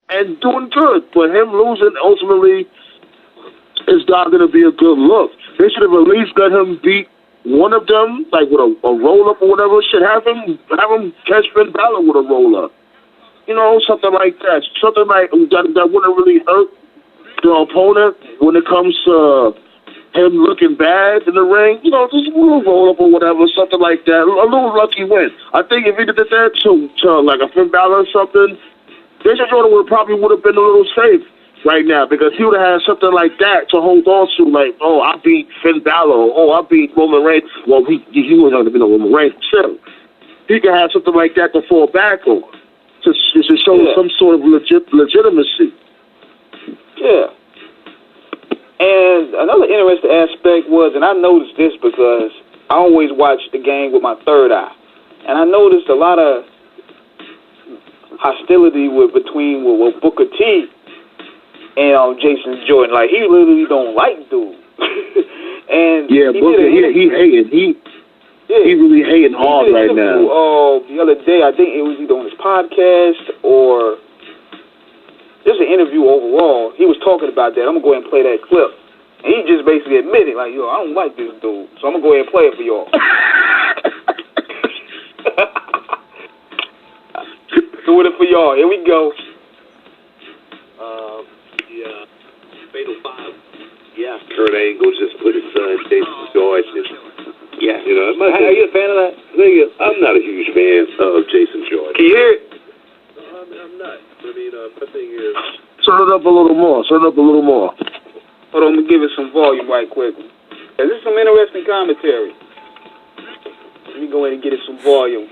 and doing good. But him losing ultimately is not going to be a good look. They should have at least let him beat one of them, like with a roll-up or whatever. Should have him catch Finn Balor with a roll-up. You know, something like that. Something like that wouldn't really hurt the opponent when it comes to him looking bad in the ring. You know, just a little roll-up or whatever, something like that. A little lucky win. I think if he did that to like a Finn Balor or something, Jason Jordan would have been a little safe right now, because he would have had something like that to hold on to, like, oh, I beat Finn Balor, oh, I beat Roman Reigns. Well, he was going to be no Roman Reigns himself. He could have something like that to fall back on, to show some sort of legitimacy. Yeah. And another interesting aspect was, and I noticed this because I always watch the game with my third eye, and I noticed a lot of hostility between Booker T and Jason Jordan. Like, he literally don't like dude. And yeah, Booker, he hating. He really hating hard right now. The other day, I think it was either on his podcast or just an interview overall. He was talking about that. I'm going to go ahead and play that clip. And he just basically admitted, like, yo, I don't like this dude. So I'm going to go ahead and play it for y'all. Doing it for y'all. Here we go. Fatal 5. Yeah. Kurt Angle just put his son, Jason Jordan. Yeah. You know, are you a fan of that? I'm not a huge fan of Jason Jordan. Can you hear it? I'm not. I mean, my thing is... Turn it up a little more. Hold on, I'm going to give it some volume right quick. This is some interesting commentary. Let me go ahead and get it some volume.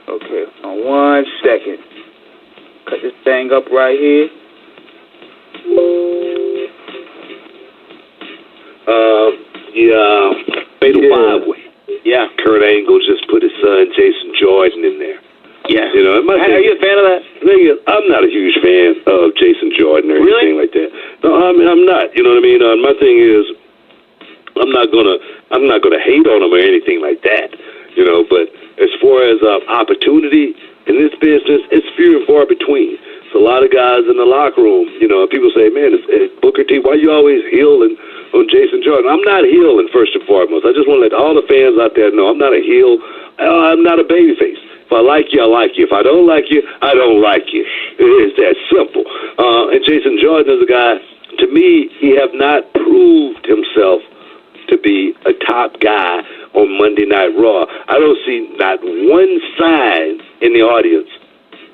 Okay, on 1 second. Cut this thing up right here. Fatal 5-way. Yeah. Kurt Angle just put his son, Jason Jordan, in there. Yeah. You know, are you a fan of that? I'm not a huge fan of Jason Jordan or anything like that. No, I mean, I'm not. You know what I mean? My thing is, I'm not gonna hate on him or anything like that. You know, but as far as opportunity in this business, it's few and far between. So a lot of guys in the locker room, you know, people say, man, Booker T, why you always heeling on Jason Jordan? I'm not heeling, first and foremost. I just want to let all the fans out there know I'm not a heel. I'm not a babyface. If I like you, I like you. If I don't like you, I don't like you. It's that simple. And Jason Jordan is a guy, to me, he have not proved himself to be a top guy on Monday Night Raw. I don't see not one sign in the audience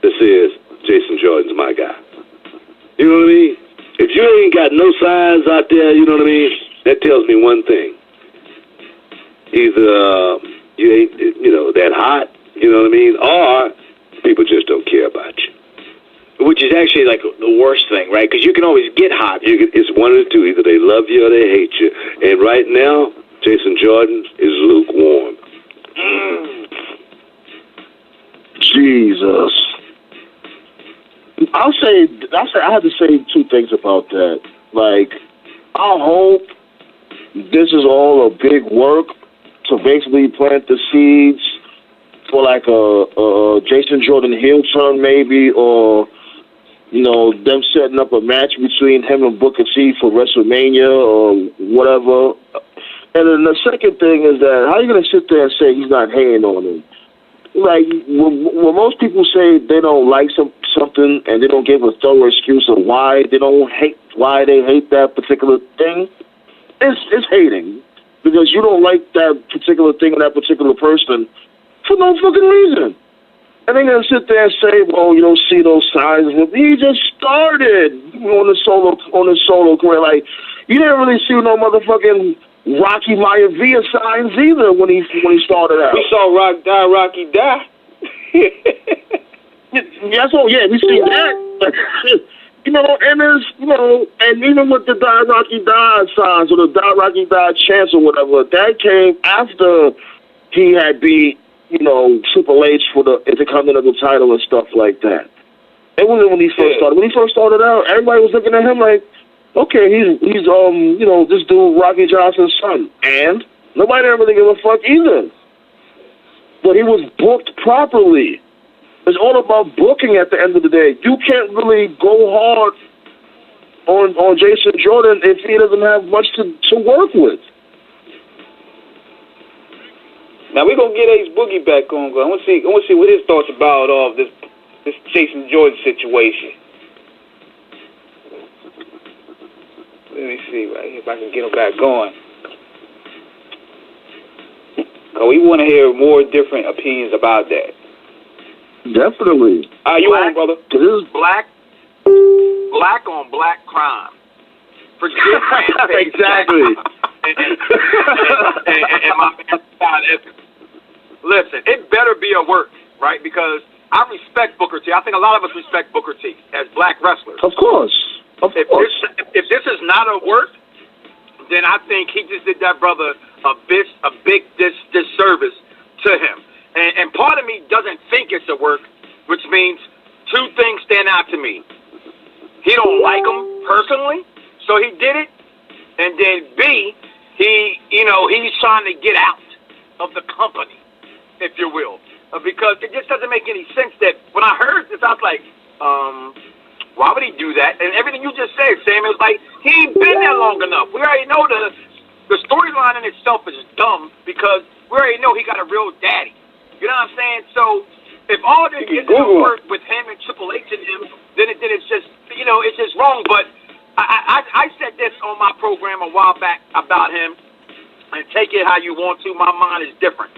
that says Jason Jordan's my guy. You know what I mean? If you ain't got no signs out there, you know what I mean, that tells me one thing. Either you ain't, that hot, you know what I mean, or people just don't care about you. Which is actually like the worst thing, right? Because you can always get hot. It's one of the two. Either they love you or they hate you. And right now, Jason Jordan is lukewarm. Jesus. I had to say two things about that. Like, I hope this is all a big work to basically plant the seeds for like a Jason Jordan heel turn maybe, or them setting up a match between him and Booker T for WrestleMania or whatever. And then the second thing is that how are you going to sit there and say he's not hating on him? Like, when most people say they don't like something and they don't give a thorough excuse of why they hate that particular thing, it's hating. Because you don't like that particular thing or that particular person for no fucking reason. And they're going to sit there and say, well, you don't see those signs. He just started on his solo career. Like, you didn't really see no motherfucking Rocky Maivia signs either when he started out. We saw Rocky die. We see that. And even with the Die Rocky Die signs or the Die Rocky Die chants or whatever, that came after he had beat, Triple H for the Intercontinental title and stuff like that. It wasn't when he first started. When he first started out, everybody was looking at him like, okay, he's this dude Rocky Johnson's son, and nobody ever really gave a fuck either. But he was booked properly. It's all about booking at the end of the day. You can't really go hard on Jason Jordan if he doesn't have much to work with. Now we're gonna get Ace Boogie back on. I want to see what his thoughts about this Jason Jordan situation. Let me see right here if I can get him back on. We want to hear more different opinions about that. Definitely. You on, brother? This is black on black crime. Forget exactly. and my side ethics. Listen, it better be a work, right? Because I respect Booker T. I think a lot of us respect Booker T as black wrestlers. Of course. If this is not a work, then I think he just did that brother a big disservice to him. And part of me doesn't think it's a work, which means two things stand out to me. He don't like him personally, so he did it. And then B, he's trying to get out of the company, if you will. Because it just doesn't make any sense that when I heard this, I was like, why would he do that? And everything you just said, Sam, is like, he ain't been there long enough. We already know the storyline in itself is dumb because we already know he got a real daddy. You know what I'm saying? So if all this isn't work with him and Triple H and him, then it's just, it's just wrong. But I said this on my program a while back about him, and take it how you want to. My mind is different.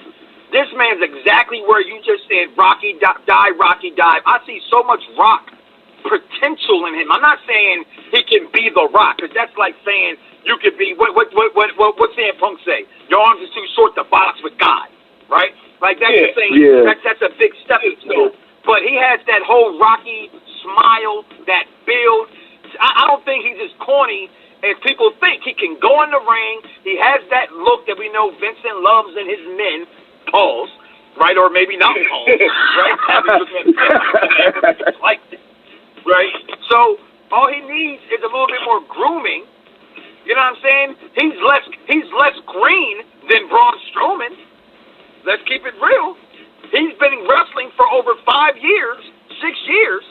This man's exactly where you just said, Rocky dive, Rocky dive. I see so much Rock potential in him. I'm not saying he can be the Rock, because that's like saying you could be, what CM Punk say? Your arms are too short to box with God, right? Like that's the thing. Yeah. That's a big stepping stone. But he has that whole Rocky smile, that build. I don't think he's as corny as people think. He can go in the ring. He has that look that we know Vincent loves in his men, Pauls, right? Or maybe not Pauls, right? Like that, right? So all he needs is a little bit more grooming. You know what I'm saying? He's less green than Braun Strowman. Let's keep it real. He's been wrestling for over 5 years, 6 years.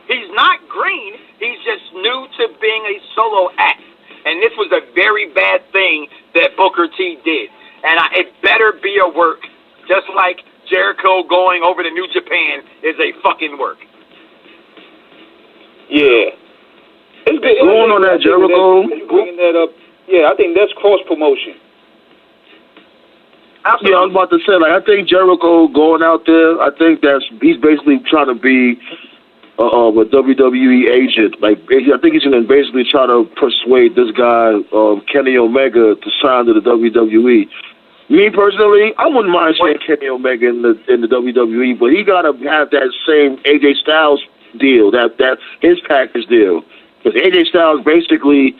He's not green. He's just new to being a solo act. And this was a very bad thing that Booker T did. And it better be a work. Just like Jericho going over to New Japan is a fucking work. Yeah. It's good. Going on that, Jericho. Bringing that up. Yeah, I think that's cross-promotion. Absolutely. Yeah, I was about to say, I think Jericho going out there, I think he's basically trying to be a WWE agent. I think he's going to basically try to persuade this guy, Kenny Omega, to sign to the WWE. Me personally, I wouldn't mind seeing Kenny Omega in the WWE, but he got to have that same AJ Styles deal, that his package deal. Because AJ Styles basically,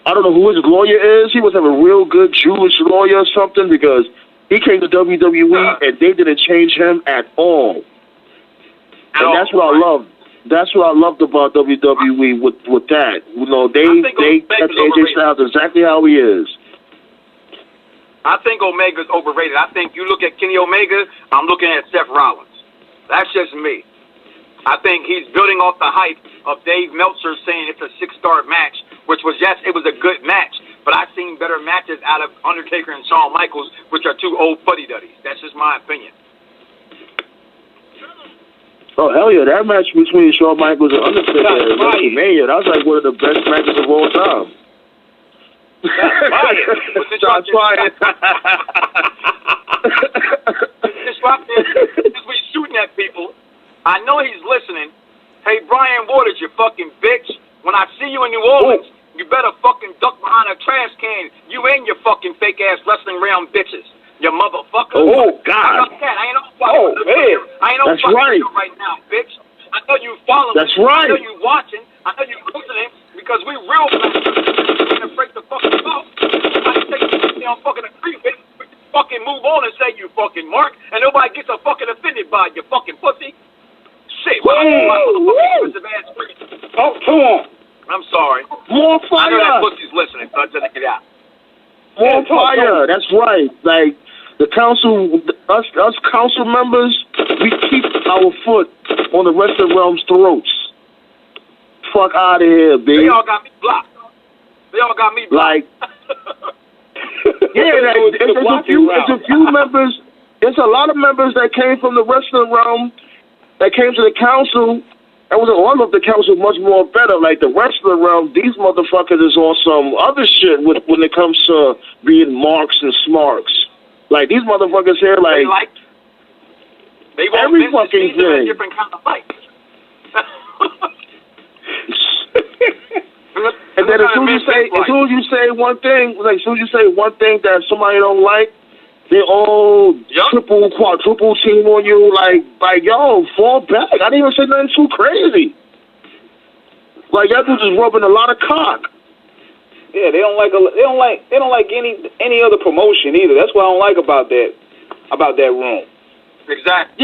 I don't know who his lawyer is. He must have a real good Jewish lawyer or something, because he came to WWE and they didn't change him at all. And that's what I loved. That's what I loved about WWE with that. They kept AJ Styles exactly how he is. I think Omega's overrated. I think you look at Kenny Omega, I'm looking at Seth Rollins. That's just me. I think he's building off the hype of Dave Meltzer saying it's a 6-star match, which was, yes, it was a good match, but I've seen better matches out of Undertaker and Shawn Michaels, which are two old fuddy-duddies. That's just my opinion. Oh, hell yeah, that match between Shawn Michaels and Undertaker at WrestleMania, that was like one of the best matches of all time. Shots fired. Since we shooting at people, I know he's listening. Hey, Brian Waters, you fucking bitch. When I see you in New Orleans, you better fucking duck behind a trash can. You and your fucking fake-ass Wrestling Wrealm bitches. You motherfucker. Oh, God. I ain't no man. I ain't no fucking right now, bitch. I know you following. That's right. I know you watching. I know you listening because we real fast. We're going to break the fucking off. I take you on fucking agree with. Fucking move on and say you fucking Mark, and nobody gets a fucking offended by you fucking pussy. Shit, talk to him. I'm sorry. More fire. I know that pussy's listening, so I just get out. More fire. That's right. Like the council, us council members, we keep our foot on the Wrestling Wrealm's throats. Fuck out of here, B. They all got me blocked. Like, yeah, it's a few members. It's a lot of members that came from the Wrestling Wrealm that came to the council. And was all of the council much more better. Like the Wrestling Wrealm, these motherfuckers is on some other shit when it comes to being marks and smarks. Like these motherfuckers here, like they every fucking thing. Different kind of fight. And then as soon as you say one thing that somebody don't like, they all triple, quadruple team on you. Like yo, fall back. I didn't even say nothing too crazy. Like y'all dudes just rubbing a lot of cock. Yeah, they don't like any other promotion either. That's what I don't like about that room. Exactly.